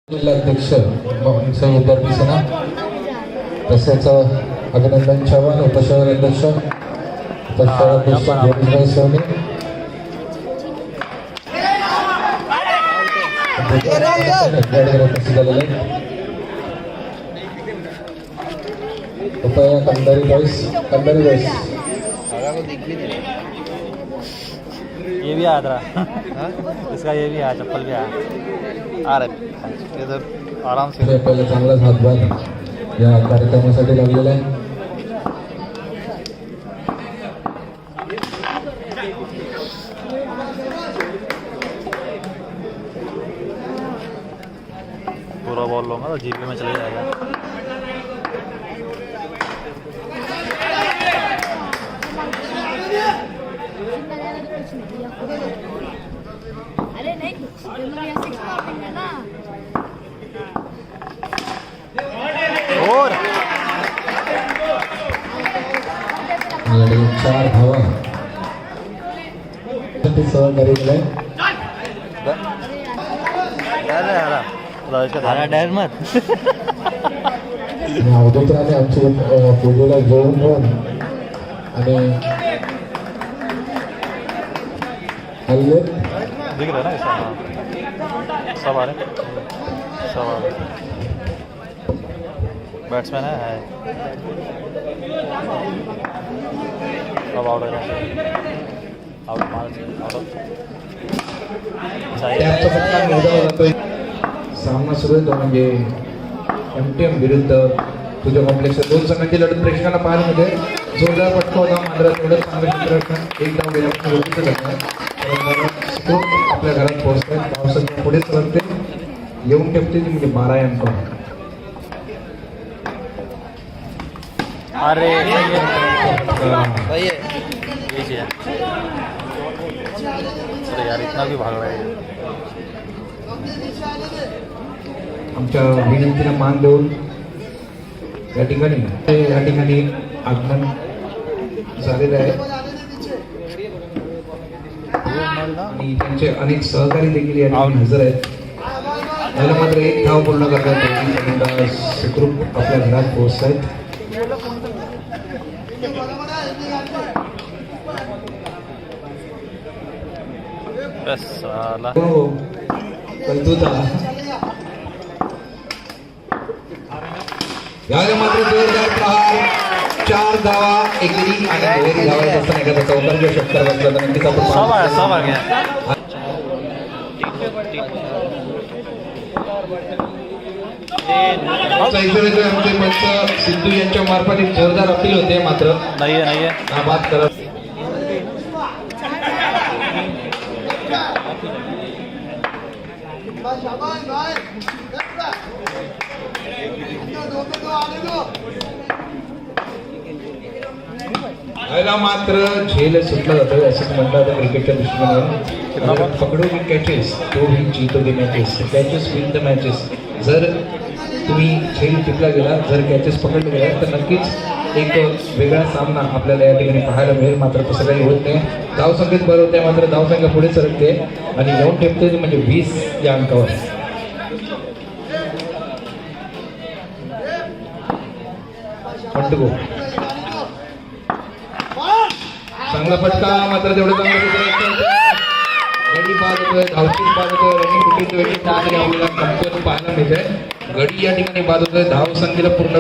जिल्हाध्यक्ष विद्यार्थी सेना तसेच अभिनंदन चव्हाण उपशहराध्यक्ष ज्योतिषभाई सोनी कृपया कंदारी बॉयस ये भी आया था इसका ये भी आया चप्पल भी आया आ रहे इधर आराम से पहिले चांगलाच हातभार या कार्यक्रमासाठी लागलेला आहे. पूरा बॉल लूंगा तो जीपी में चले जाएगा. अरे नहीं ना और 4 धावा सहकारी दिलाय. डायर मत अवधूतराने आमची पूजेला जेवण घेऊन आणि हल्ले दिख रहा है ना सब आ रहे बैट्समैन है अब आउट हो आउट सामना सुरू आहे तो म्हणजे MTM विरुद्ध तुझ्या कॉम्प्लेक्सच्या 2 संघांची लढत प्रेक्षकांना पाहायला मिळते. जोरदार फटका होता मात्र तेवढं चांगलं एक डाव गेल्यापासून आपल्या घरात पोहोचतात. पावसाच्या पुढे सरकते येऊन ठेवते ती म्हणजे 12 अंक. अरे अरे यार इतना भी भाग रहा है. आमच्या विनंतीला मान देऊन या ठिकाणी आगमन झालेलं आहे आणि त्यांचे अनेक सहकारी देखील या ठिकाणी हजर आहेत. याला मात्र एक धाव पूर्ण करतात सुखरूप आपल्या घरात पोहोचत आहेत. हो यावेळी मात्र जोरदार प्रहार 4 धावा एकेरी आणि दुहेरी धावायचा असताना एखादा चौकार षटकार बसला तर नक्कीच आपण सिद्धू यांच्या मार्फत एक जोरदार अपील होते मात्र नाही बात करत मात्र झेल सुटला जातो असं म्हणतात क्रिकेटच्या दृष्टीने. पकडो की कॅचेस तो ही जीतो the matches. Catches win the matches. जर तुम्ही झेल टिपला गेला जर कॅचेस पकडले गेला तर नक्कीच एक वेगळा सामना आपल्याला या ठिकाणी पाहायला मिळेल. मात्र तसं काही होत नाही. धावसंख्येत बरं होते मात्र धावसंख्या पुढे सरकते आणि येऊन ठेपते म्हणजे 20 या अंकावर. चांगला फटका मात्र तेवढं चांगलं गडी बाद होतोय धावची बाद होतोय रनिंग आपल्याला कमकुवत पाहायला मिळतंय. गडी या ठिकाणी बाद होतोय धाव संख्येला पूर्ण